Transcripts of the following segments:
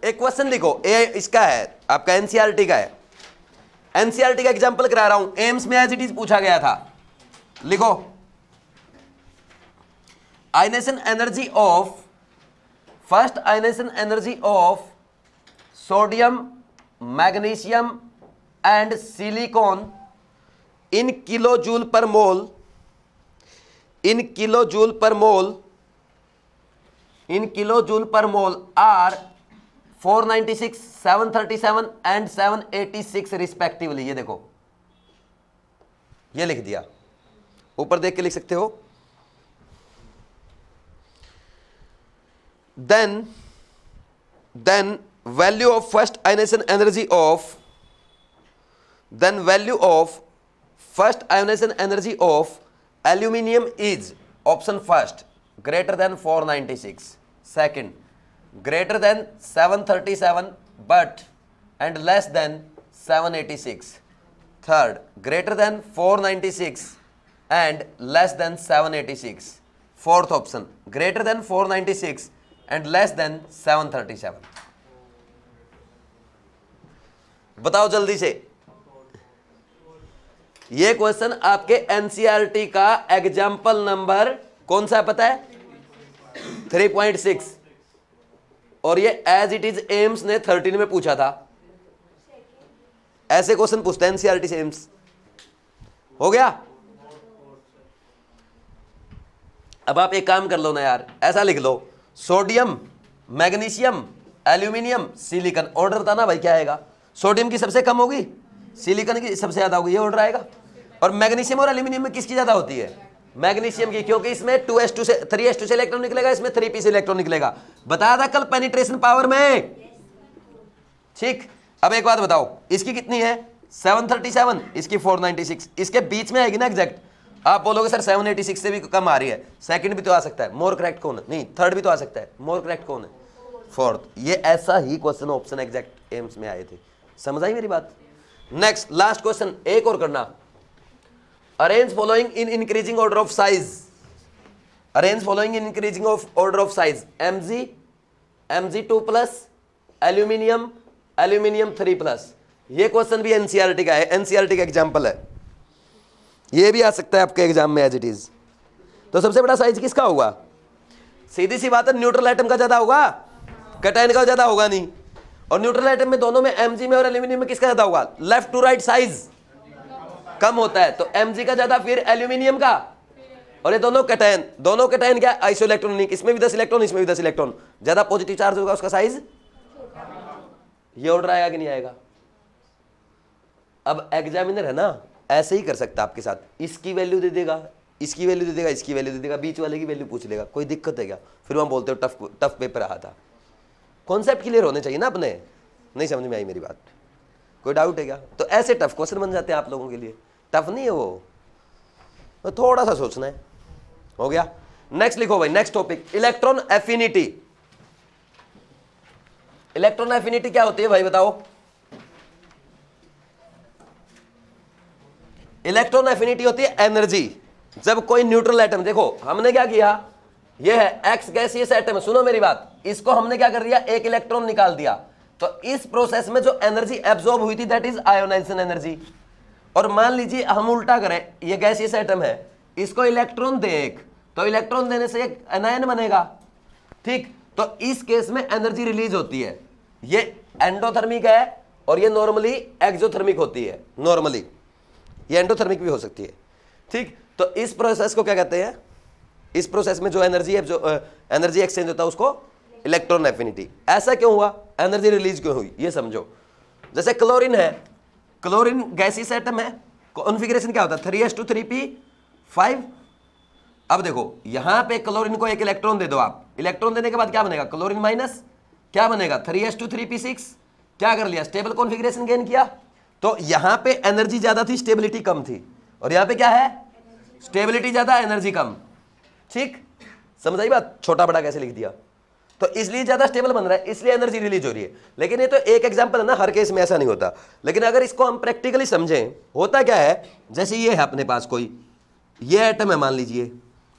एक क्वेश्चन लिखो, ए इसका है आपका एनसीईआरटी का है, एनसीईआरटी का एग्जांपल करा रहा हूं, एम्स में एज इट इज पूछा गया था। लिखो ionisation energy of, first ionization energy of sodium, magnesium and silicon in kilo joule पर मोल, इन किलो जूल पर मोल, इन किलो जूल पर मोल आर 496, 737 एंड 786 रिस्पेक्टिवली। ये देखो, ये लिख दिया, ऊपर देख के लिख सकते हो। Then value of first ionization energy of, then value of first ionization energy of aluminium is, option first greater than 496, second greater than 737 but and less than 786, third greater than 496 and less than 786, fourth option greater than 496 and less than 737। बताओ जल्दी से, ये question आपके NCERT का example number कौन सा पता है? 3.6, और ये एज इट इज एम्स ने 13 में पूछा था। ऐसे क्वेश्चन पूछते हैं एनसीईआरटी से एम्स। हो गया? अब आप एक काम कर लो ना यार, ऐसा लिख लो, sodium, magnesium, aluminium, silicon. Order बताना भाई क्या आएगा? सोडियम की सबसे कम होगी, सिलिकॉन की सबसे ज्यादा होगी, ये ऑर्डर आएगा। और मैग्नीशियम और एल्यूमिनियम में किसकी ज्यादा होती है? मैग्नीशियम की, क्योंकि इसमें 2s2 से 3s2 से इलेक्ट्रॉन निकलेगा, इसमें 3p से इलेक्ट्रॉन निकलेगा। बताया था कल पेनिट्रेशन पावर में, ठीक। अब एक बात बताओ, इसकी कितनी है? 737, इसकी 496, इसके बीच में आएगी ना एग्जैक्ट। आप बोलोगे सर 786 से भी कम आ रही है, सेकंड भी तो आ सकता है, मोर करेक्ट कौन है? नहीं, थर्ड भी तो आ सकता है, मोर करेक्ट कौन है? फोर्थ। ये ऐसा ही क्वेश्चन ऑप्शन एग्जैक्ट एम्स में आए थे। समझ आई मेरी बात? नेक्स्ट लास्ट क्वेश्चन एक और करना। Arrange following in increasing order of size. Arrange following in increasing of order of size. Mg, Mg2 plus, aluminium, aluminium 3 plus। ये क्वेश्चन भी एनसीईआरटी का है, एनसीईआरटी का एग्जाम्पल है, ये भी आ सकता है आपके एग्जाम में एज इट इज। तो सबसे बड़ा साइज किसका होगा? सीधी सी बात है, न्यूट्रल आइटम का ज्यादा होगा, कैटायन का ज्यादा होगा नहीं। और न्यूट्रल आइटम में दोनों में, Mg में और एल्यूमिनियम में किसका ज्यादा होगा? लेफ्ट टू राइट साइज कम होता है, तो Mg का ज्यादा, फिर एल्यूमिनियम का। और ये दोनों कैटायन क्या? आइसो इलेक्ट्रॉनिक, इसमें भी 10 इलेक्ट्रॉन, इसमें भी 10 इलेक्ट्रॉन। ज्यादा पॉजिटिव चार्ज होगा उसका साइज। ये ऑर्डर आएगा कि नहीं आएगा? अब एग्जामिनर है ना, ऐसे ही कर सकता है आपके साथ, इसकी वैल्यू दे देगा, इसकी वैल्यू दे देगा, इसकी वैल्यू दे देगा, बीच वाले की वैल्यू पूछ लेगा। कोई दिक्कत है क्या? फिर हम बोलते हो टफ पेपर रहा था। कॉन्सेप्ट क्लियर होने चाहिए ना अपने। नहीं समझ में आई मेरी बात? कोई डाउट है क्या? तो ऐसे टफ क्वेश्चन बन जाते हैं आप लोगों के लिए। टफ नहीं है वो, तो थोड़ा सा सोचना है। हो गया? नेक्स्ट लिखो भाई, next topic, electron affinity. Electron affinity क्या होती है भाई बताओ? इलेक्ट्रॉन एफिनिटी होती है एनर्जी, जब कोई न्यूट्रल एटम, देखो हमने क्या किया, ये है एक्स गैसियस एटम, सुनो मेरी बात, इसको हमने क्या कर दिया? एक इलेक्ट्रॉन निकाल दिया। तो इस प्रोसेस में जो एनर्जी एब्जॉर्ब हुई थी दैट इज आयोनाइजेशन एनर्जी। और मान लीजिए हम उल्टा करें, ये गैसियस एटम है, इसको इलेक्ट्रॉन दे एक, तो इलेक्ट्रॉन देने से एक एनायन बनेगा, ठीक। तो इस केस में एनर्जी रिलीज होती है, ये एंडोथर्मिक है और ये नॉर्मली एक्सोथर्मिक होती है। नॉर्मली ये एंडोथर्मिक भी हो सकती है, ठीक। तो इस प्रोसेस को क्या कहते हैं? इस प्रोसेस में जो एनर्जी एक्सचेंज होता है उसको इलेक्ट्रॉन एफिनिटी। ऐसा क्यों हुआ? एनर्जी रिलीज क्यों हुई ये समझो। जैसे क्लोरीन है, क्लोरीन गैसियस एटम है, कॉन्फ़िगरेशन क्या होता है? 3s2 3p5। अब देखो यहां पे क्लोरीन को एक इलेक्ट्रॉन दे दो आप, इलेक्ट्रॉन देने के बाद क्या बनेगा? क्लोरीन माइनस क्या बनेगा? 3s2 3p6। क्या कर लिया? स्टेबल कॉन्फ़िगरेशन गेन किया। तो यहां पे एनर्जी ज्यादा थी, स्टेबिलिटी कम थी, और यहां पे क्या है? स्टेबिलिटी ज्यादा, एनर्जी कम, ठीक। समझ आई बात? छोटा बड़ा कैसे लिख दिया? तो इसलिए ज्यादा स्टेबल बन रहा है, इसलिए एनर्जी रिलीज हो रही है। लेकिन ये तो एक एग्जांपल है ना, हर केस में ऐसा नहीं होता। लेकिन अगर इसको हम प्रैक्टिकली समझें, होता क्या है, जैसे ये है अपने पास कोई, ये एटम है मान लीजिए,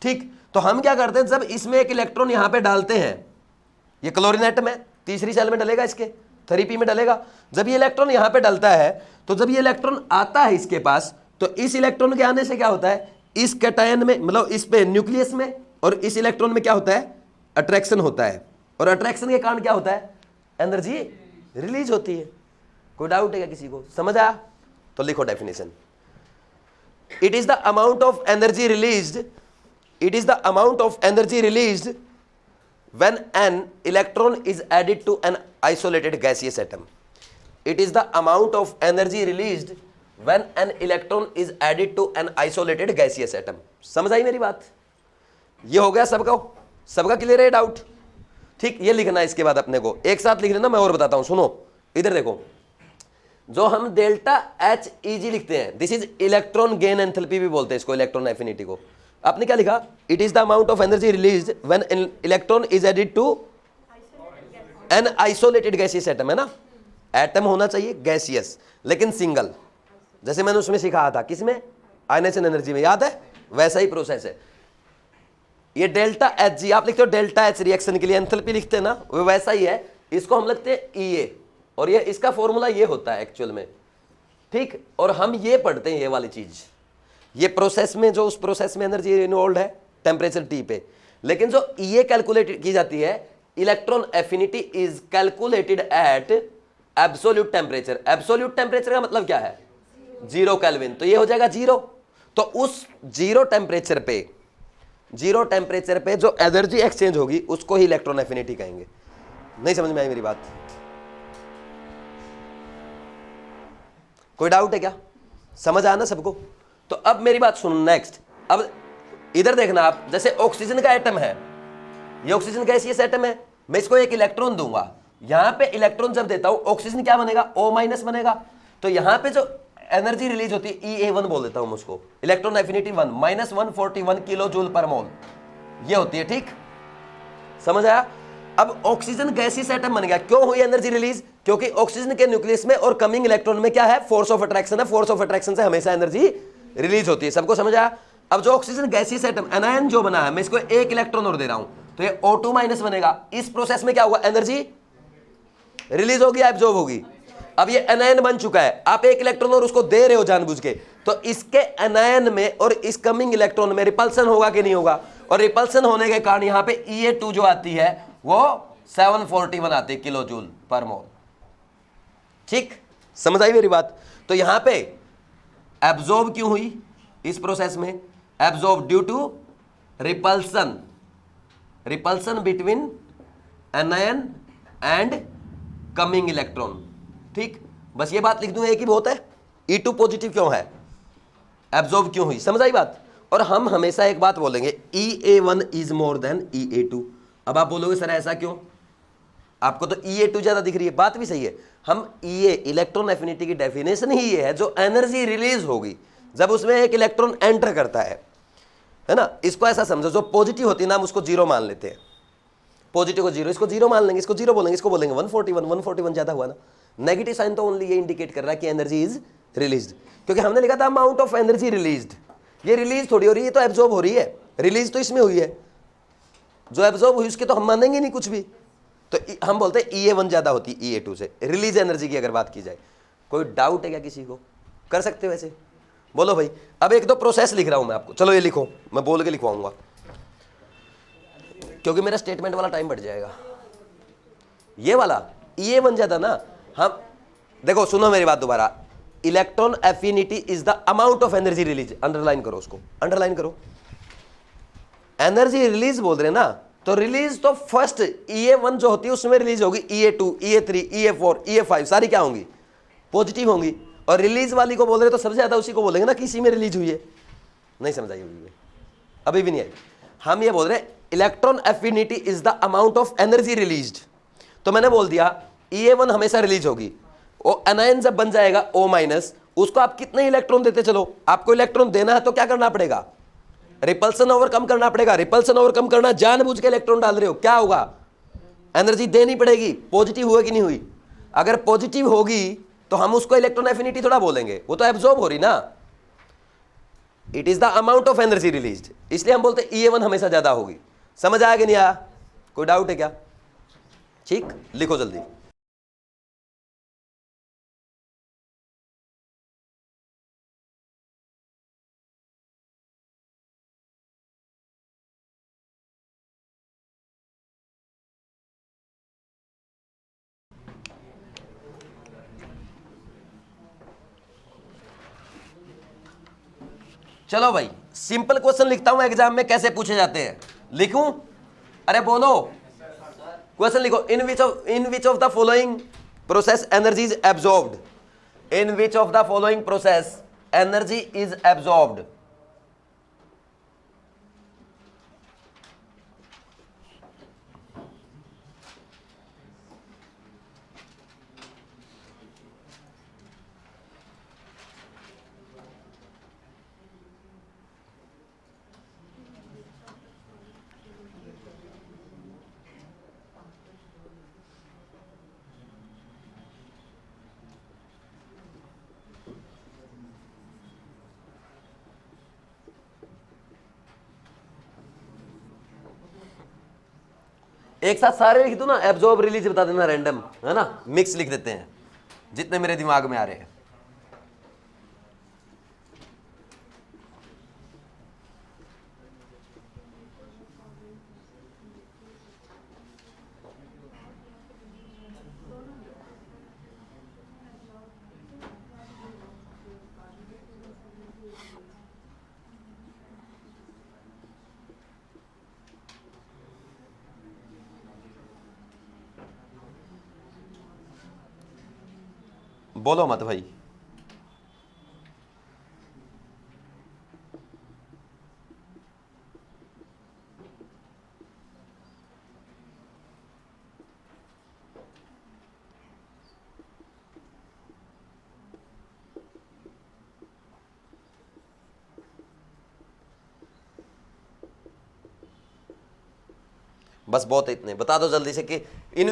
ठीक। तो हम क्या करते हैं, जब इसमें एक इलेक्ट्रॉन यहां पे डालते हैं, ये क्लोरीन एटम है, तीसरी सेल में डलेगा, इसके 3p में डलेगा। जब ये इलेक्ट्रॉन यहां पे डलता है तो जब ये इलेक्ट्रॉन आता है इसके पास, तो इस इलेक्ट्रॉन के आने से क्या होता है, इस कैटायन में मतलब इस पे न्यूक्लियस में और इस इलेक्ट्रॉन में क्या होता है, अट्रैक्शन होता है, और अट्रैक्शन के कारण क्या होता है, एनर्जी रिलीज होती है। कोई डाउट है क्या किसी को, समझ आया? तो लिखो definition, it is the amount of energy released, it is the amount of energy released when an electron is added to an isolated gaseous atom. It is the amount of energy released when an electron is added to an isolated gaseous atom. समझ आई मेरी बात? ये हो गया सबका clear है doubt? ठीक, ये लिखना है इसके बाद अपने को, एक साथ लिख लेना, मैं और बताता हूं, सुनो इधर देखो। जो हम डेल्टा एच ई जी लिखते हैं, this is electron gain enthalpy भी बोलते हैं इसको, इलेक्ट्रॉन एफिनिटी को। आपने क्या लिखा, it is the amount of energy released when an electron is added to an isolated gaseous atom, है ना? एटम होना चाहिए गैसियस लेकिन सिंगल, जैसे मैंने उसमें सिखाया था, किसमें, आयनेशन एनर्जी में, याद है? वैसा ही प्रोसेस है ये। डेल्टा एच जी आप लिखते हो, डेल्टा एच रिएक्शन के लिए एंथैल्पी लिखते हैं ना, वो वैसा ही है। इसको हम लिखते हैं ई ए, और ये इसका फॉर्मूला ये होता है एक्चुअल में, ठीक। और हम ये पढ़ते हैं ये वाली चीज, ये प्रोसेस में, जो उस प्रोसेस में एनर्जी इन्वॉल्व है टेम्परेचर टी पे। लेकिन जो ये कैलकुलेट की जाती है, electron affinity is calculated at absolute temperature. Absolute temperature का मतलब क्या है, 0 केल्विन, तो ये हो जाएगा 0। तो उस 0 टेम्परेचर पे जो एनर्जी एक्सचेंज होगी उसको ही इलेक्ट्रॉन एफिनिटी कहेंगे। नहीं समझ में आई मेरी बात? कोई डाउट है क्या? समझ आना सबको? तो अब मेरी बात सुनो नेक्स्ट। अब इधर देखना आप, जैसे ऑक्सीजन का एटम है, ये ऑक्सीजन गैसियस एटम है, मैं इसको एक इलेक्ट्रॉन दूंगा, यहां पे इलेक्ट्रॉन जब देता हूं ऑक्सीजन क्या बनेगा, O- बनेगा। तो यहां पे जो एनर्जी रिलीज होती है EA1 बोल देता हूं उसको, इलेक्ट्रॉन एफिनिटी 1 -141 किलो जूल पर मोल ये होती है, ठीक? समझ आया? अब ऑक्सीजन गैसियस एटम बन गया, क्यों हुई एनर्जी रिलीज? क्योंकि ऑक्सीजन के न्यूक्लियस में और कमिंग इलेक्ट्रॉन में क्या है, फोर्स ऑफ अट्रैक्शन है। फोर्स ऑफ अट्रैक्शन से हमेशा एनर्जी रिलीज होती है। सबको समझ आया? अब जो ऑक्सीजन गैसियस एटम एनायन जो बना है, मैं इसको एक इलेक्ट्रॉन और दे रहा हूं, तो ये O2- बनेगा। इस प्रोसेस में क्या होगा, एनर्जी रिलीज होगी, एब्जॉर्ब होगी। अब ये एनायन बन चुका है, आप एक इलेक्ट्रॉन और उसको दे रहे हो जानबूझ के, तो इसके एनायन में और इस कमिंग इलेक्ट्रॉन में रिपल्सन होगा कि नहीं होगा? और रिपल्सन होने के कारण यहां पे EA2 जो आती है वो 741 आती है किलो जूल पर मोल, ठीक? समझ आई मेरी बात? तो यहां पे एब्जॉर्ब क्यों हुई इस प्रोसेस में? Absorb due to repulsion, repulsion between anion and coming electron, ठीक? बस ये बात लिख दूं, एक ही बहुत है। E2 पॉजिटिव क्यों है, एब्जॉर्ब क्यों हुई, समझ आई बात? और हम हमेशा एक बात बोलेंगे, EA1 is more then EA2। अब आप बोलोगे सर ऐसा क्यों, आपको तो EA2 ज्यादा दिख रही है, बात भी सही है। हम EA इलेक्ट्रॉन एफिनिटी की डेफिनेशन ही ये है, जो एनर्जी रिलीज होगी जब उसमें एक इलेक्ट्रॉन एंटर करता है ना। इसको ऐसा समझो, जो पॉजिटिव होती है ना, हम उसको 0 मान लेते हैं, पॉजिटिव को 0, इसको 0 मान लेंगे, इसको 0 बोलेंगे, इसको बोलेंगे 141 ज्यादा हुआ ना। नेगेटिव साइन तो ओनली ये इंडिकेट कर रहा है कि एनर्जी इज रिलीज्ड, क्योंकि हमने लिखा था अमाउंट ऑफ एनर्जी रिलीज्ड। ये रिलीज थोड़ी हो रही है, तो एब्जॉर्ब हो रही है, रिलीज तो इसमें हुई है, जो एब्जॉर्ब हुई उसके तो हम मानेंगे नहीं कुछ भी। तो हम बोलते हैं EA1 ज्यादा होती है EA2 से, रिलीज एनर्जी की अगर बात की जाए। कोई डाउट है क्या किसी को? कर सकते हो वैसे, बोलो भाई। अब एक दो प्रोसेस लिख रहा हूं मैं आपको, चलो ये लिखो, मैं बोल के लिखवाऊंगा क्योंकि मेरा स्टेटमेंट वाला टाइम बढ़ जाएगा। ये वाला EA1 ज्यादा ना, हम देखो सुनो मेरी बात दोबारा, electron affinity is the amount of energy release, underline करो उसको, अंडरलाइन करो। एनर्जी रिलीज बोल रहे ना, तो रिलीज तो फर्स्ट EA1 जो होती है उसमें रिलीज होगी, EA2 EA3 EA4 EA5 सारी क्या होंगी, पॉजिटिव होंगी। और रिलीज वाली को बोल रहे तो सबसे ज्यादा उसी को बोलेंगे ना, किसी में रिलीज हुई है। नहीं समझ आई होगी, अभी भी नहीं आई। हम ये बोल रहे electron affinity is the amount of energy released, तो मैंने बोल दिया EA1 हमेशा रिलीज होगी। वो एनायन जब बन जाएगा O-, उसको आप कितने इलेक्ट्रॉन देते चलो, आपको इलेक्ट्रॉन देना है तो क्या करना पड़ेगा, रिपल्सन ओवरकम करना पड़ेगा। रिपल्सन ओवरकम करना, जानबूझ के इलेक्ट्रॉन डाल रहे हो, क्या होगा, एनर्जी देनी पड़ेगी। पॉजिटिव हुआ कि नहीं हुई? अगर पॉजिटिव होगी तो हम उसको इलेक्ट्रॉन एफिनिटी थोड़ा बोलेंगे, वो तो एब्जॉर्ब हो रही ना। It is the amount of energy released, इसलिए हम बोलते हैं EA1 हमेशा ज्यादा होगी। समझ आया कि नहीं आया? कोई डाउट है क्या? ठीक, लिखो जल्दी। चलो भाई, सिंपल क्वेश्चन लिखता हूं एग्जाम में कैसे पूछे जाते हैं, लिखूं? अरे बोलो, क्वेश्चन लिखो। In which of the following process energy is absorbed, in which of the following process energy is absorbed. एक साथ सारे लिख दो ना, एब्जॉर्ब रिलीज बता देना, रैंडम है ना, मिक्स लिख देते हैं जितने मेरे दिमाग में आ रहे हैं। बोलो मत भाई। बस बहुत, इतने बता दो जल्दी से कि इन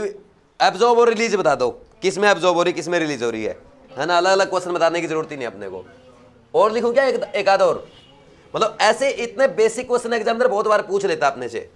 एब्जॉर्ब और रिलीज बता दो, किस में एब्जॉर्ब हो रही, किस में रिलीज हो रही है ना। अलग अलग क्वेश्चन बताने की जरूरत ही नहीं अपने को। और लिखूं क्या, एक आधा और, मतलब ऐसे इतने बेसिक क्वेश्चन एग्जामिनर बहुत बार पूछ लेता अपने से।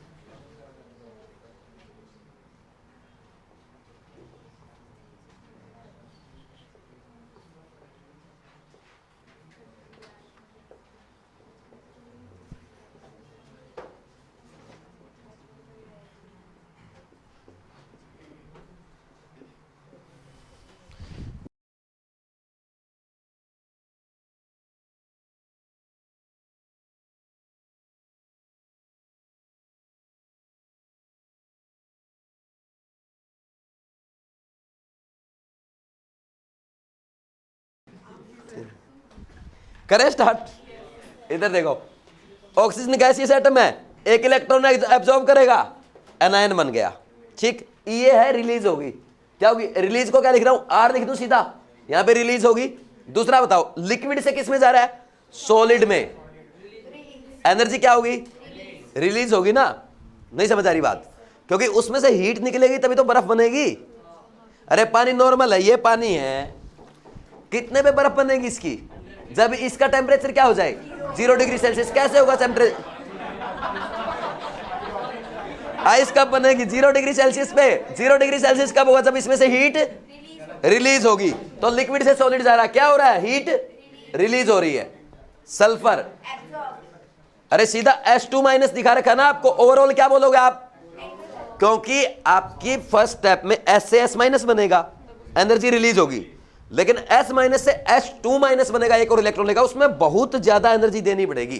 करें स्टार्ट। इधर देखो, ऑक्सीजन गैसियस एटम है, एक इलेक्ट्रॉन एब्जॉर्ब करेगा, एनायन बन गया। ठीक, ये है रिलीज होगी, क्या होगी? रिलीज को क्या लिख रहा हूं, आर लिख दूं सीधा, यहां पे रिलीज होगी। दूसरा बताओ, लिक्विड से किस में जा रहा है, सॉलिड में, एनर्जी क्या होगी, रिलीज होगी ना। नहीं समझ आ रही बात? क्योंकि उसमें से हीट निकलेगी तभी तो बर्फ बनेगी। अरे पानी नॉर्मल है, ये पानी है, कितने पे बर्फ बनेगी इसकी, जब इसका टेम्परेचर क्या हो जाए 0 डिग्री सेल्सियस। कैसे होगा टेम्परेचर, आइस कब बनेगी 0 डिग्री सेल्सियस पे। 0 डिग्री सेल्सियस कब होगा, जब इसमें से हीट रिलीज होगी। तो लिक्विड से सॉलिड जा रहा है, क्या हो रहा है, हीट रिलीज हो रही है। सल्फर, अरे सीधा H2 माइनस दिखा रखा ना आपको, ओवरऑल क्या बोलोगे आप, क्योंकि आपकी फर्स्ट स्टेप में S से S माइनस बनेगा, एनर्जी रिलीज होगी। लेकिन S माइनस से H2 माइनस बनेगा, एक और इलेक्ट्रॉन लेगा, उसमें बहुत ज्यादा एनर्जी देनी पड़ेगी।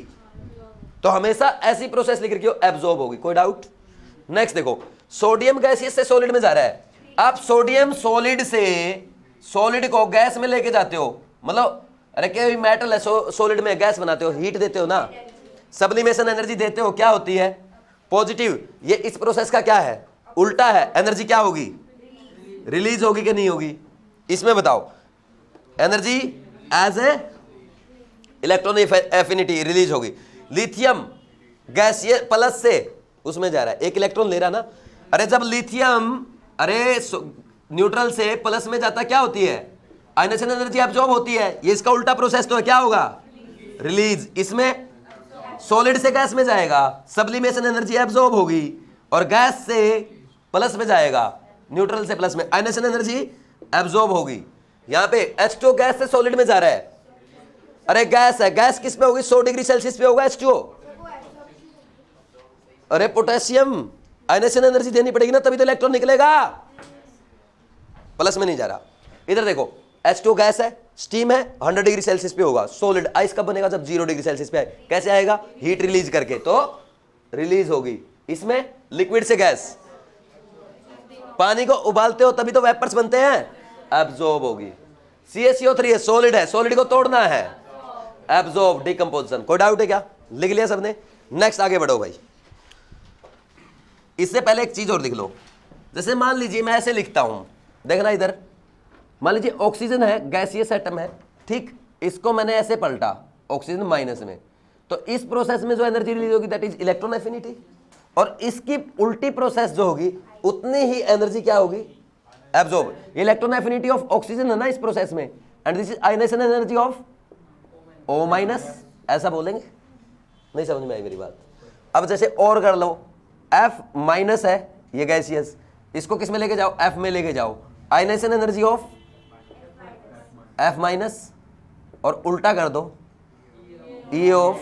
तो हमेशा ऐसी प्रोसेस लिख रखी हो, एब्जॉर्ब होगी। कोई डाउट? नेक्स्ट देखो, सोडियम गैसियस से सॉलिड में जा रहा है। आप सोडियम सॉलिड से सॉलिड को गैस में लेके जाते हो, मतलब अरे क्या मेटल है, सॉलिड में गैस बनाते हो, हीट देते हो ना, सब्लिमेशन एनर्जी देते हो, क्या होती है, पॉजिटिव। ये इस प्रोसेस का क्या है, उल्टा है, एनर्जी क्या होगी, रिलीज होगी कि नहीं होगी। इसमें बताओ, energy as a electron affinity release होगी। लिथियम गैसियस प्लस से उसमें जा रहा है, एक इलेक्ट्रॉन ले रहा ना। अरे जब लिथियम अरे न्यूट्रल से प्लस में जाता क्या होती है, आयनेशन एनर्जी एब्जॉर्ब होती है। ये इसका उल्टा प्रोसेस तो है, क्या होगा, रिलीज। इसमें सॉलिड से गैस में जाएगा, सब्लिमेशन एनर्जी एब्जॉर्ब होगी, और गैस से प्लस में जाएगा, न्यूट्रल से प्लस में, आयनाइजेशन एनर्जी एब्जॉर्ब होगी। यहां पे H2O गैस से सॉलिड में जा रहा है, अरे गैस है, गैस किस पे होगी, 100 डिग्री सेल्सियस पे होगा H2O। अरे पोटेशियम, आयनाइजेशन एनर्जी देनी पड़ेगी ना, तभी तो इलेक्ट्रॉन निकलेगा, प्लस में नहीं जा रहा। इधर देखो H2O गैस है, स्टीम है, 100 डिग्री सेल्सियस पे होगा, सॉलिड। आइस कब बनेगा, जब 0 डिग्री सेल्सियस पे आए। कैसे आएगा, हीट रिलीज करके, तो रिलीज होगी। इसमें लिक्विड से गैस, पानी को उबालते हो तभी तो वेपर्स बनते हैं, एब्जॉर्ब होगी। CaCO3 है, सॉलिड है, सॉलिड को तोड़ना है, एब्जॉर्ब, डिकम्पोजिशन। कोई डाउट है क्या, लिख लिया सबने। नेक्स्ट आगे बढ़ो भाई। इससे पहले एक चीज और लिख लो, जैसे मान लीजिए मैं ऐसे लिखता हूं, देखना इधर, मान लीजिए ऑक्सीजन है, गैसियस एटम है, ठीक, इसको मैंने ऐसे पलटा, ऑक्सीजन माइनस में, तो इस प्रोसेस में जो एनर्जी रिलीज होगी दैट इज इलेक्ट्रॉन एफिनिटी, और इसकी उल्टी प्रोसेस जो होगी उतनी ही एनर्जी क्या होगी, absorb. Electron affinity of oxygen है ना इस प्रोसेस में, and this is ionization energy of O minus, ऐसा बोलेंगे, नहीं समझ में आई मेरी बात। अब जैसे और कर लो, F माइनस है ये गैसियस, इसको किस में लेके जाओ, F में लेके जाओ, ionization energy of F minus, और उल्टा कर दो E ऑफ,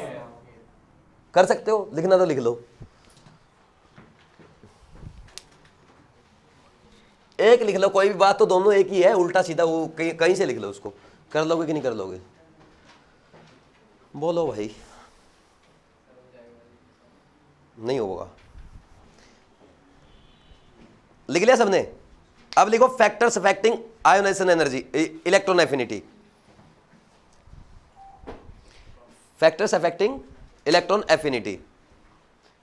कर सकते हो, लिखना तो लिख लो। एक लिख लो, कोई भी बात तो दोनों एक ही है, उल्टा सीधा वो कहीं से लिख लो उसको। कर लोगे कि नहीं कर लोगे, बोलो भाई, नहीं होगा। लिख लिया सबने। अब लिखो factors affecting ionization energy, electron affinity, factors affecting electron affinity.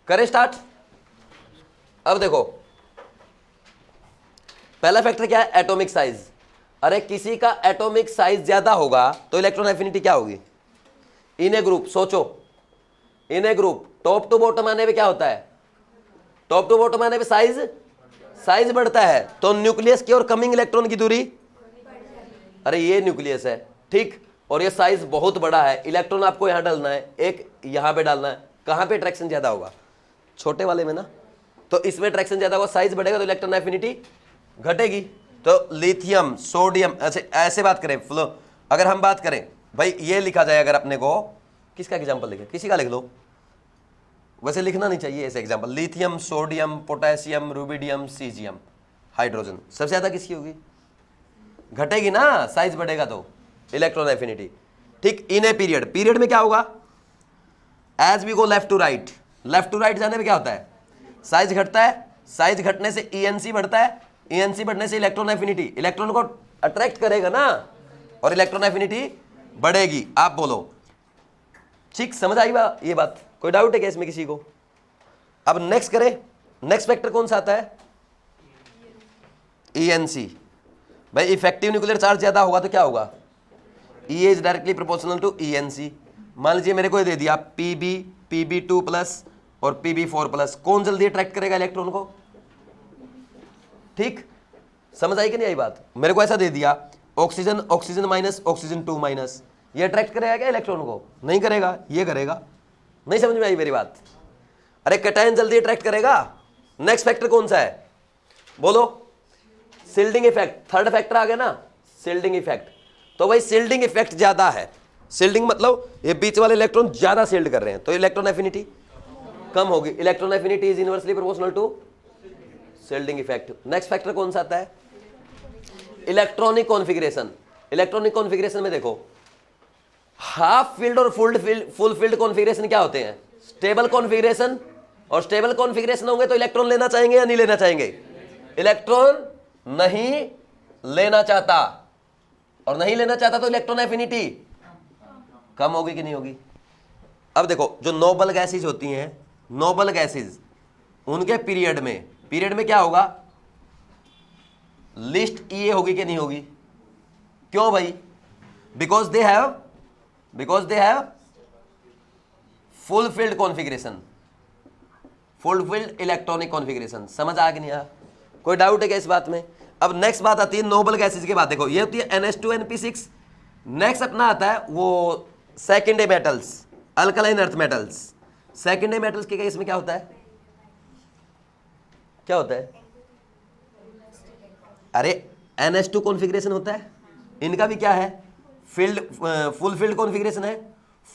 करें स्टार्ट। अब देखो पहला फैक्टर क्या है, एटॉमिक साइज। अरे किसी का एटॉमिक साइज ज्यादा होगा तो इलेक्ट्रॉन एफिनिटी क्या होगी, इन ए ग्रुप, सोचो इन ए ग्रुप टॉप टू बॉटम आने पे क्या होता है, टॉप टू बॉटम आने पे साइज बढ़ता है, तो न्यूक्लियस की और कमिंग इलेक्ट्रॉन की दूरी, अरे ये न्यूक्लियस है, ठीक, और ये साइज बहुत बड़ा है, इलेक्ट्रॉन आपको यहां डालना है, एक यहां पे डालना है, कहां पे अट्रैक्शन ज्यादा होगा, छोटे वाले में ना, तो इसमें अट्रैक्शन ज्यादा होगा, साइज बढ़ेगा तो इलेक्ट्रॉन एफिनिटी घटेगी। तो लिथियम, सोडियम, ऐसे बात करें फ्लो, अगर हम बात करें भाई, ये लिखा जाए अगर अपने को, किसका एग्जांपल लिखे, किसी का लिख लो, वैसे लिखना नहीं चाहिए ऐसे example, lithium, sodium, potassium, rubidium, caesium, hydrogen, सबसे ज्यादा किसकी होगी, घटेगी ना, साइज बढ़ेगा तो इलेक्ट्रॉन एफिनिटी, ठीक। इन ए पीरियड में क्या होगा, as we go left to right जाने में क्या होता है, साइज घटता है, साइज घटने से ENC बढ़ता है, ENC बढ़ने से इलेक्ट्रॉन एफिनिटी, इलेक्ट्रॉन को अट्रैक्ट करेगा ना, और इलेक्ट्रॉन एफिनिटी बढ़ेगी। आप बोलो, ठीक, समझ आई ये बात, कोई डाउट है क्या इसमें किसी को। अब नेक्स्ट करें, नेक्स्ट फैक्टर कौन सा आता है, ENC। भाई इफेक्टिव न्यूक्लियर चार्ज ज्यादा होगा तो क्या होगा, E is directly proportional to ENC। मान लीजिए मेरे को दे दिया PB, PB2 प्लस और PB4 प्लस, कौन जल्दी अट्रैक्ट करेगा इलेक्ट्रॉन को, ठीक, समझ आई कि नहीं आई बात। मेरे को ऐसा दे दिया ऑक्सीजन माइनस, ऑक्सीजन 2 माइनस, ये अट्रैक्ट करेगा क्या इलेक्ट्रॉन को, नहीं करेगा, ये करेगा, नहीं समझ में आई मेरी बात। अरे कैटायन जल्दी अट्रैक्ट करेगा। नेक्स्ट फैक्टर कौन सा है, बोलो, शिल्डिंग इफेक्ट, थर्ड फैक्टर आ गया ना, शिल्डिंग इफेक्ट। तो भाई शिल्डिंग इफेक्ट ज्यादा है, शिल्डिंग मतलब ये बीच वाले इलेक्ट्रॉन ज्यादा शिल्ड कर रहे हैं, तो इलेक्ट्रॉन एफिनिटी कम होगी, electron affinity is inversely proportional to shielding effect. Next factor कौन सा आता है, इलेक्ट्रॉनिक कॉन्फ़िगरेशन। इलेक्ट्रॉनिक कॉन्फ़िगरेशन में देखो, हाफ फील्ड और फुल फील्ड कॉन्फ़िगरेशन क्या होते हैं, स्टेबल कॉन्फ़िगरेशन, और स्टेबल कॉन्फ़िगरेशन होंगे तो इलेक्ट्रॉन लेना चाहेंगे या नहीं लेना चाहेंगे, इलेक्ट्रॉन नहीं लेना चाहता, और नहीं लेना चाहता तो इलेक्ट्रॉन एफिनिटी कम होगी कि नहीं होगी। अब देखो जो नोबल गैसेज होती हैं, नोबल गैसेज, उनके पीरियड में क्या होगा, लिस्ट E होगी कि नहीं होगी, क्यों भाई, because they have full field configuration, full field electronic configuration. समझ आ कि नहीं आया, कोई डाउट है क्या इस बात में। अब नेक्स्ट बात आती है नोबल गैसेज की बात, देखो ये होती है NH2NP6। नेक्स्ट अपना आता है वो secondary metals, alkaline earth metals. Secondary metals के केस में क्या होता है, अरे NH2 कॉन्फ़िगरेशन होता है, इनका भी क्या है, फील्ड, फुल फील्ड कॉन्फ़िगरेशन है,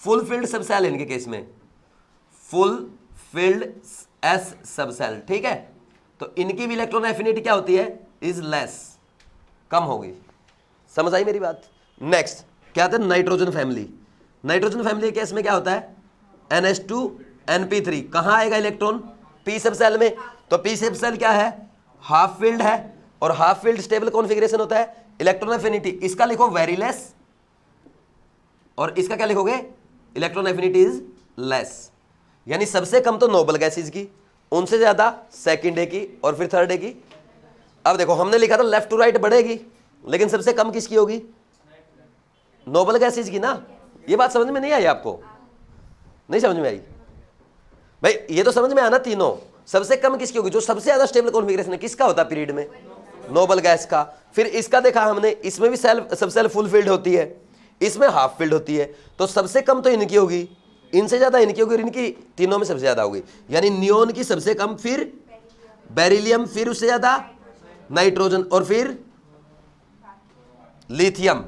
फुल फील्ड सब सेल इनके केस में, फुल फील्ड एस सब सेल, ठीक है। तो इनकी भी इलेक्ट्रॉन एफिनिटी क्या होती है, इज लेस, कम होगी। समझ आई मेरी बात। नेक्स्ट क्या आता है, nitrogen family. Nitrogen family case में क्या होता है, NH2 NP3, कहां आएगा इलेक्ट्रॉन, पी सब सेल में। तो पी सब सेल क्या है, हाफ फील्ड है, और हाफ फील्ड स्टेबल कॉन्फ़िगरेशन होता है। इलेक्ट्रॉन एफिनिटी इसका लिखो वेरी लेस, और इसका क्या लिखोगे, इलेक्ट्रॉन एफिनिटी इज लेस। यानी सबसे कम तो नोबल गैसेज की, उनसे ज्यादा सेकंड डे की, और फिर थर्ड डे की। अब देखो हमने लिखा था लेफ्ट टू राइट बढ़ेगी, लेकिन सबसे कम किसकी होगी, नोबल गैसेज की ना। ये बात समझ में नहीं आई आपको, नहीं समझ में आई भाई, ये तो समझ में आना तीनों। सबसे कम किसकी होगी, जो सबसे ज्यादा स्टेबल कॉन्फ़िगरेशन है किसका होता है पीरियड में, नोबल गैस का। फिर इसका देखा हमने, इसमें भी सेल, सब सेल फुल फील्ड होती है, इसमें हाफ फील्ड होती है। तो सबसे कम तो इनकी होगी, इनसे ज्यादा इनकी होगी, और इनकी तीनों में सबसे ज्यादा होगी। यानी नियोन की सबसे कम, फिर बेरिलियम, फिर उससे ज्यादा नाइट्रोजन, और फिर लिथियम,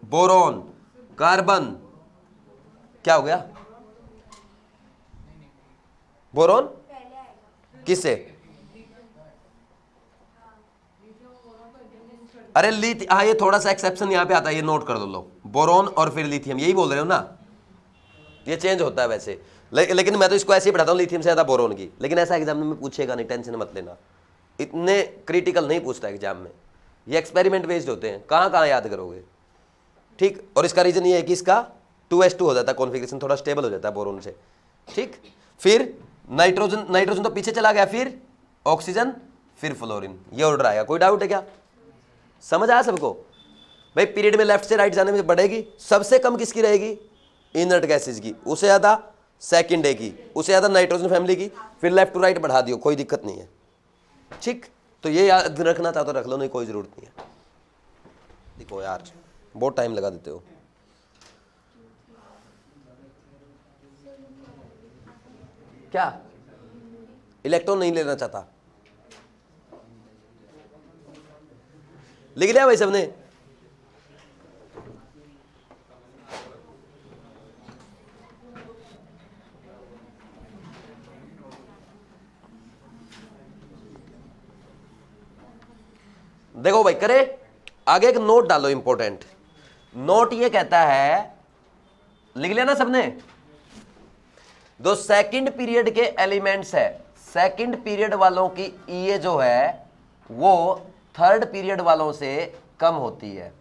बोरॉन, कार्बन, क्या हो गया, बोरॉन किससे, अरे हाँ ये थोड़ा सा एक्सेप्शन यहां पे आता है, ये नोट कर दो लो, बोरॉन और फिर लिथियम, यही बोल रहे हो ना, ये चेंज होता है वैसे, लेकिन मैं तो इसको ऐसे ही पढ़ाता हूँ, लिथियम से ज्यादा बोरॉन की। लेकिन ऐसा एग्जाम में पूछेगा नहीं, टेंशन मत लेना, इतने क्रिटिकल नहीं पूछता एग्जाम में, ये एक्सपेरिमेंट बेस्ड होते हैं, कहाँ कहाँ याद करोगे, ठीक। और इसका रीजन ये है कि इसका 2s2 हो जाता है, कॉन्फ़िगरेशन थोड़ा स्टेबल हो जाता है बोरोन से, ठीक। फिर नाइट्रोजन, नाइट्रोजन तो पीछे चला गया, फिर ऑक्सीजन, फिर फ्लोरीन, ये ऑर्डर आएगा। कोई डाउट है क्या, समझ आया सबको भाई। पीरियड में लेफ्ट से राइट जाने में बढ़ेगी, सबसे कम किसकी रहेगी, इनर्ट गैसेज की, उससे ज्यादा सेकंड डे की, उससे ज्यादा नाइट्रोजन फैमिली की, फिर लेफ्ट टू राइट बढ़ा दियो, कोई दिक्कत नहीं है, ठीक। तो ये याद रखना था तो रख लो, नहीं कोई जरूरत नहीं है। देखो यार बहुत टाइम लगा देते हो। क्या इलेक्ट्रॉन नहीं लेना चाहता, लिख लिया भाई सबने, देखो भाई करे आगे एक नोट डालो, इंपॉर्टेंट नोट ये कहता है, लिख लिया ना सबने, दो सेकंड पीरियड के एलिमेंट्स है, सेकंड पीरियड वालों की ये जो है वो थर्ड पीरियड वालों से कम होती है।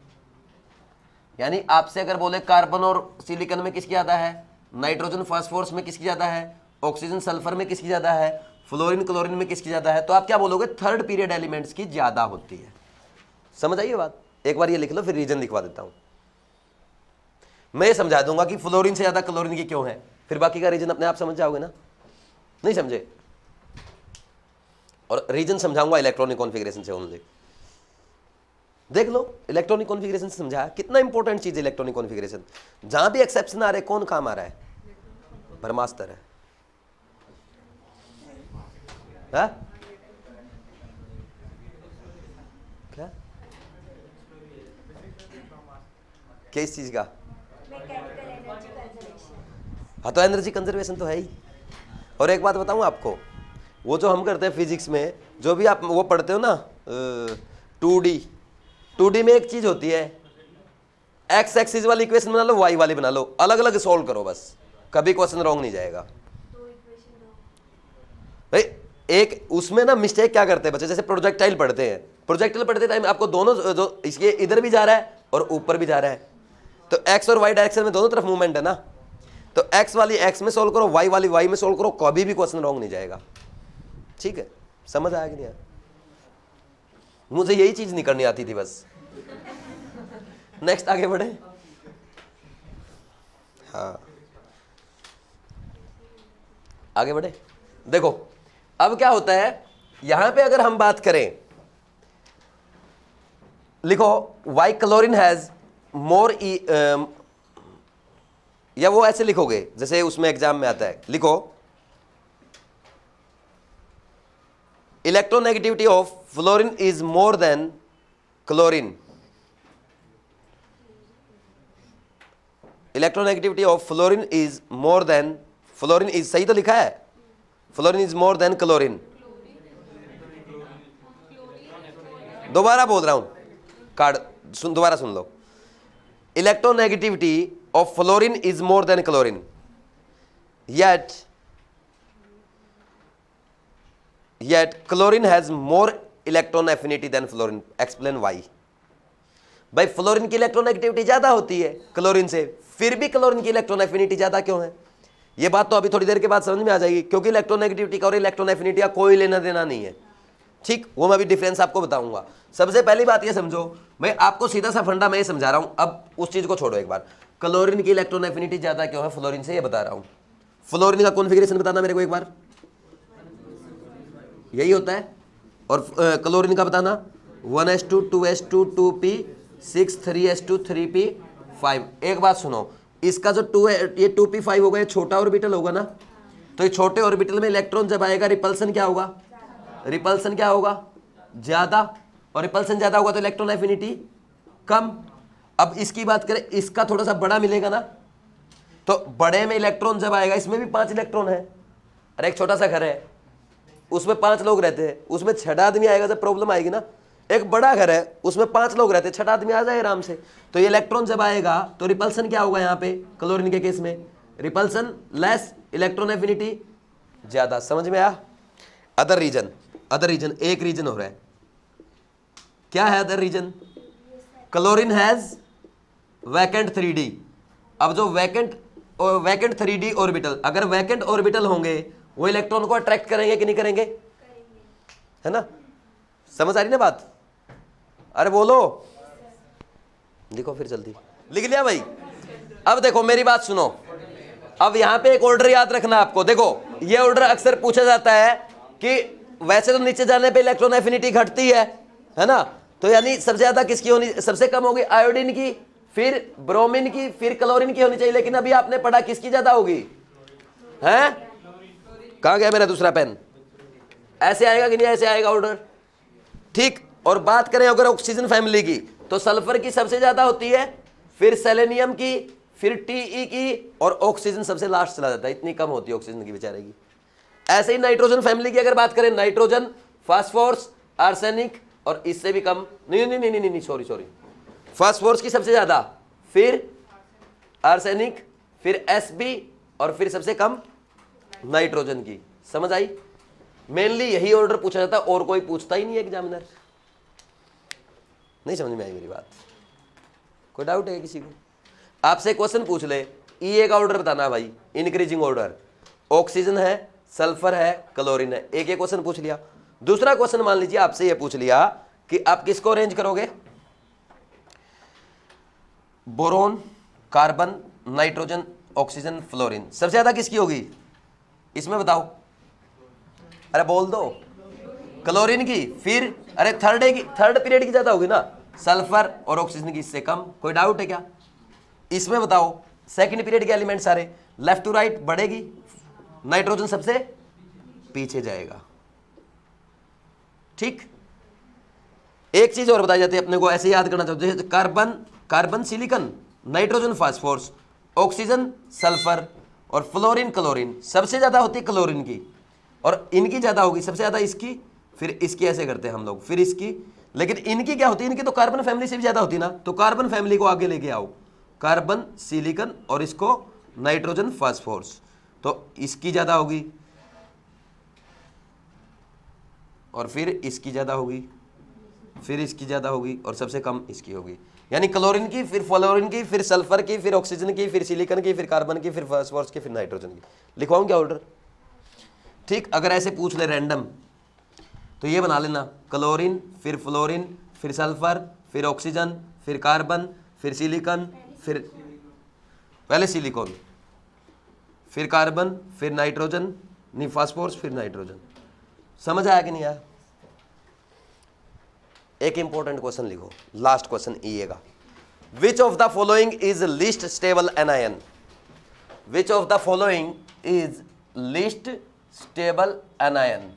यानी आपसे अगर बोले कार्बन और सिलिकॉन में किसकी ज्यादा है, नाइट्रोजन फास्फोरस में किसकी ज्यादा है, ऑक्सीजन सल्फर में किसकी ज्यादा है, फ्लोरीन क्लोरीन में किसकी ज्यादा है, तो आप क्या बोलोगे, थर्ड पीरियड एलिमेंट्स की ज्यादा होती है। समझ आइए बात, एक बार ये लिख लो, फिर रीजन लिखवा देता हूं। मैं ये समझा दूंगा कि फ्लोरीन से ज्यादा क्लोरीन की क्यों है, फिर बाकी का रीजन अपने आप समझ जाओगे ना, नहीं समझे, और रीजन समझाऊंगा इलेक्ट्रॉनिक कॉन्फ़िगरेशन से ओनली। देख लो इलेक्ट्रॉनिक कॉन्फ़िगरेशन से समझा कितना इंपॉर्टेंट चीज है इलेक्ट्रॉनिक कॉन्फ़िगरेशन। जहां भी एक्सेप्शन आ रहे कौन काम आ रहा है, ब्रह्मास्त्र है, हा? क्या किस चीज का, हाँ तो एनर्जी कंजर्वेशन तो है ही। और एक बात बताऊं आपको, वो जो हम करते हैं फिजिक्स में, जो भी आप वो पढ़ते हो ना 2D में एक चीज होती है, एक्स एक्सिस वाली इक्वेशन बना लो, वाई वाली बना लो, अलग अलग सोल्व करो बस, कभी क्वेश्चन रॉन्ग नहीं जाएगा भाई। एक उसमें ना मिस्टेक क्या करते हैं बच्चे, जैसे प्रोजेक्टाइल पढ़ते हैं, प्रोजेक्टाइल पढ़ते टाइम आपको दोनों, जो इसके इधर भी जा रहा है और ऊपर भी जा रहा है, तो एक्स और वाई डायरेक्शन में दोनों तरफ मूवमेंट है ना, तो एक्स वाली एक्स में सोल्व करो, वाई वाली वाई में सोल्व करो, कभी भी क्वेश्चन रॉन्ग नहीं जाएगा, ठीक है। समझ आया कि नहीं आया, मुझे यही चीज नहीं करनी आती थी बस। नेक्स्ट आगे बढ़े, हाँ आगे बढ़े। देखो अब क्या होता है, यहां पे अगर हम बात करें, लिखो वाई क्लोरीन हैज मोर, या वो ऐसे लिखोगे जैसे उसमें एग्जाम में आता है, लिखो electronegativity of fluorine is more than chlorine, electronegativity of fluorine is more than, fluorine is सही तो लिखा है, fluorine is more than chlorine. दोबारा बोल रहा हूं, कार्ड दोबारा सुन लो। Electronegativity of fluorine is more than chlorine, yet chlorine has more electron affinity than fluorine. Explain why? भाई फ्लोरीन की इलेक्ट्रॉन एक्टिविटी ज्यादा होती है क्लोरीन से, फिर भी क्लोरीन की इलेक्ट्रॉन एफिनिटी ज्यादा क्यों है? ये बात तो अभी थोड़ी देर के बाद समझ में आ जाएगी, क्योंकि इलेक्ट्रॉन एक्टिविटी का और इलेक्ट्रॉन एफिनिटी का कोई लेना देना नहीं है। ठीक, वो मैं अभी डिफरेंस आपको बताऊंगा। सबसे पहली बात ये समझो, मैं आपको सीधा सा फंडा मैं ये समझा रहा हूं, अब उस चीज को छोड़ो एक बार। क्लोरीन की इलेक्ट्रॉन एफिनिटी ज्यादा क्यों है फ्लोरीन से, ये बता रहा हूं। फ्लोरीन का कॉन्फ़िगरेशन बताना मेरे को एक बार, यही होता है, और क्लोरीन का बताना 1s2 2s2 2p 6 3s2 3p 5। एक बात सुनो, इसका जो 2 है ये 2p5 होगा, ये छोटा ऑर्बिटल होगा ना, तो ये छोटे ऑर्बिटल में इलेक्ट्रॉन जब आएगा रिपल्सन क्या होगा, रिपल्सन क्या होगा, ज्यादा, और रिपल्सन ज्यादा होगा तो इलेक्ट्रॉन एफिनिटी कम। अब इसकी बात करें, इसका थोड़ा सा बड़ा मिलेगा ना, तो बड़े में इलेक्ट्रॉन जब आएगा, इसमें भी 5 इलेक्ट्रॉन है, अरे एक छोटा सा घर है उसमें 5 लोग रहते हैं, उसमें 6 आदमी आएगा जब प्रॉब्लम आएगी ना। एक बड़ा घर है उसमें 5 लोग रहते हैं, 6 आदमी आ जाए आराम से। तो ये इलेक्ट्रॉन जब आएगा तो रिपल्सन क्या होगा, यहाँ पे क्लोरीन के केस में रिपल्सन लेस, इलेक्ट्रॉन एफिनिटी ज्यादा। समझ में आया? अदर रीजन, अदर रीजन, एक रीजन हो रहा है, क्या है other reason? Chlorine has vacant 3d। अब जो वैकेंट 3d ऑर्बिटल, अगर वैकेंट ऑर्बिटल होंगे वो इलेक्ट्रॉन को अट्रैक्ट करेंगे कि नहीं करेंगे, है ना? समझ आ रही ना बात? अरे बोलो, लिखो फिर जल्दी, लिख लिया भाई? अब देखो मेरी बात सुनो, अब यहां पे एक ऑर्डर याद रखना आपको। देखो ये ऑर्डर अक्सर पूछा जाता है कि वैसे तो नीचे जाने पे इलेक्ट्रॉन एफिनिटी घटती है ना, तो यानी सबसे ज्यादा किसकी होनी, सबसे कम होगी आयोडीन की, फिर ब्रोमीन की, फिर क्लोरीन की होनी चाहिए। लेकिन अभी आपने पढ़ा किसकी ज्यादा होगी, हैं? कहां गया मेरा दूसरा पेन? ऐसे आएगा कि नहीं ऐसे आएगा ऑर्डर? ठीक। और बात करें अगर ऑक्सीजन फैमिली की, तो सल्फर की सबसे ज्यादा होती है, फिर सेलेनियम की, फिर टीई की, और ऑक्सीजन सबसे लास्ट चला जाता है, इतनी कम होती है ऑक्सीजन की बेचारे की। ऐसे ही नाइट्रोजन फैमिली की अगर बात करें, नाइट्रोजन, फास्फोरस, आर्सेनिक, और इससे भी कम, नहीं सॉरी, फास्फोरस की सबसे ज्यादा, फिर आर्सेनिक, फिर एसबी, और फिर सबसे कम नाइट्रोजन की। समझ आई? मेनली यही ऑर्डर पूछा जाता है, और कोई पूछता ही नहीं है एग्जामिनर। नहीं समझ में आई मेरी बात? कोई डाउट है किसी को? आपसे क्वेश्चन पूछ ले, ई का ऑर्डर बताना भाई, इंक्रीजिंग ऑर्डर, ऑक्सीजन है, सल्फर है, क्लोरीन है, एक क्वेश्चन पूछ लिया। दूसरा क्वेश्चन मान लीजिए आपसे ये पूछ लिया कि आप किसको अरेंज करोगे, boron, carbon, nitrogen, oxygen, fluorine, सबसे ज्यादा किसकी होगी इसमें बताओ? अरे बोल दो, क्लोरीन की, फिर अरे थर्ड पीरियड की ज्यादा होगी ना, सल्फर और ऑक्सीजन की इससे कम। कोई डाउट है क्या इसमें? बताओ, सेकंड पीरियड के एलिमेंट सारे लेफ्ट टू राइट बढ़ेगी, नाइट्रोजन सबसे पीछे जाएगा। ठीक। एक चीज और बताई जाती है अपने को, ऐसे याद करना चाहते हैं, carbon silicon, nitrogen phosphorus, oxygen sulphur, और फ्लोरीन क्लोरीन। सबसे ज्यादा होती है क्लोरीन की, और इनकी ज्यादा होगी, सबसे ज्यादा इसकी, फिर इसकी, ऐसे करते हैं हम लोग, फिर इसकी। लेकिन इनकी क्या होती है, इनकी तो कार्बन फैमिली से भी ज्यादा होती है ना, तो कार्बन फैमिली को आगे लेके आओ, कार्बन सिलिकन, और इसको नाइट्रोजन फास्फोरस, तो इसकी ज्यादा होगी, और फिर इसकी ज्यादा होगी, फिर इसकी ज्यादा होगी, और सबसे कम इसकी होगी। यानी क्लोरीन की, फिर फ्लोरीन की, फिर सल्फर की, फिर ऑक्सीजन की, फिर सिलिकन की, फिर कार्बन की, फिर फास्फोरस की, फिर नाइट्रोजन की। लिखवाऊं क्या ऑर्डर? ठीक। अगर ऐसे पूछ ले रैंडम, तो ये बना लेना, क्लोरीन, फिर फ्लोरीन, फिर सल्फर, फिर ऑक्सीजन, फिर कार्बन, फिर सिलिकन, फिर पहले सिलिकॉन, फिर कार्बन, फिर नाइट्रोजन, नहीं फास्फोरस, फिर नाइट्रोजन। समझ आया कि नहीं आया? एक इंपॉर्टेंट क्वेश्चन लिखो, लास्ट क्वेश्चन ई का, विच of the following is least stable anion? Which of the following is least stable anion?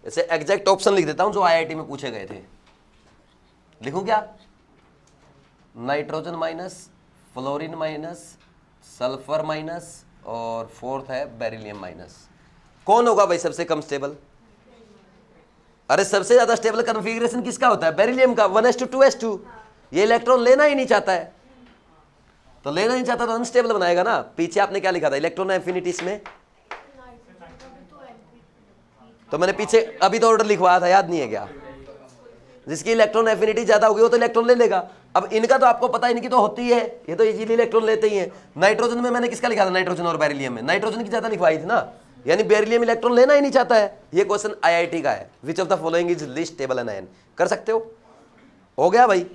इसे एग्जैक्ट ऑप्शन लिख देता हूं जो आईआईटी में पूछे गए थे। लिखूं क्या? Nitrogen minus, fluorine minus, sulphur minus और फोर्थ है बेरिलियम माइनस। कौन होगा भाई सबसे कम स्टेबल? अरे सबसे ज्यादा स्टेबल कॉन्फ़िगरेशन किसका होता है? बेरिलियम का, 1s2 ये इलेक्ट्रॉन लेना ही नहीं चाहता है, तो लेना नहीं चाहता तो अनस्टेबल बनाएगा ना। पीछे आपने क्या लिखा था इलेक्ट्रॉन एफिनिटीज में? तो मैंने पीछे अभी तो ऑर्डर लिखवाया था, याद नहीं है क्या? जिसकी इलेक्ट्रॉन एफिनिटी ज्यादा होगी वो तो इलेक्ट्रॉन ले लेगा। अब इनका तो आपको पता है, इनकी तो होती है, ये तो इजीली इलेक्ट्रॉन लेते ही हैं। नाइट्रोजन में मैंने किसका लिखा था? नाइट्रोजन और बेरिलियम में नाइट्रोजन की ज्यादा लिखवाई थी ना, यानी बेरिलियम इलेक्ट्रॉन लेना ही नहीं चाहता है। ये क्वेश्चन आईआईटी का है, विच of the following is least stable anion. कर सकते हो गया भाई।